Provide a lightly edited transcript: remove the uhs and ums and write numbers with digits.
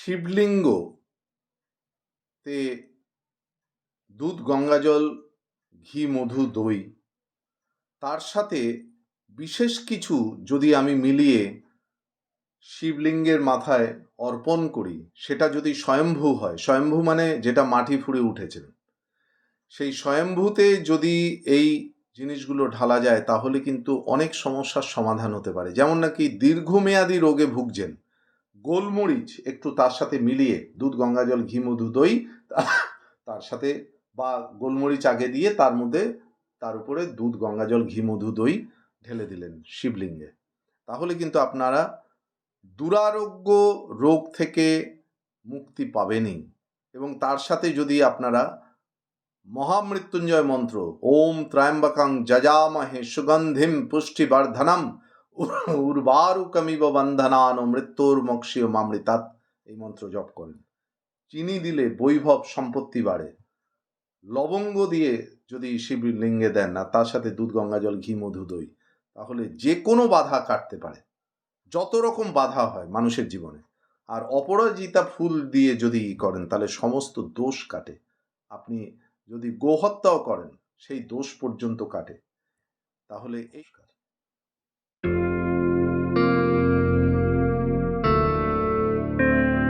শিবলিঙ্গতে দুধ, গঙ্গাজল, ঘি, মধু, দই, তার সাথে বিশেষ কিছু যদি আমি মিলিয়ে শিবলিঙ্গের মাথায় অর্পণ করি, সেটা যদি স্বয়ম্ভু হয়, স্বয়ম্ভু মানে যেটা মাটি ফুঁড়ে উঠেছে, সেই স্বয়ম্ভূতে যদি এই জিনিসগুলো ঢালা যায় তাহলে কিন্তু অনেক সমস্যার সমাধান হতে পারে। যেমন নাকি দীর্ঘমেয়াদী রোগে ভুগছেন, গোলমরিচ একটু তার সাথে মিলিয়ে দুধ, গঙ্গাজল, ঘি, মধু, দই, তার সাথে বা গোলমরিচ আগে দিয়ে তার উপরে দুধ, গঙ্গাজল, ঘি, মধু, দই ঢেলে দিলেন শিবলিঙ্গে, তাহলে কিন্তু আপনারা দুরারোগ্য রোগ থেকে মুক্তি পাবেনই। এবং তার সাথে যদি আপনারা মহামৃত্যুঞ্জয় মন্ত্র ওম ত্র্যম্বকং যজামহে সুগন্ধিম পুষ্টিবর্ধনম উর্বারুকমিব বন্ধনান মৃত্যুর্মোক্ষীয় মামৃতাৎ, এই মন্ত্র জপ করেন। চিনি দিলে বৈভব সম্পত্তি বাড়ে। লবঙ্গ দিয়ে যদি শিবলিঙ্গে দেন না, তার সাথে দুধ, গঙ্গাজল, ঘি, মধু, দই, তাহলে যে কোনো বাধা কাটতে পারে, যত রকম বাধা হয় মানুষের জীবনে। আর অপরাজিতা ফুল দিয়ে যদি করেন তাহলে সমস্ত দোষ কাটে। আপনি যদি গোহত্যাও করেন সেই দোষ পর্যন্ত কাটে। তাহলে এই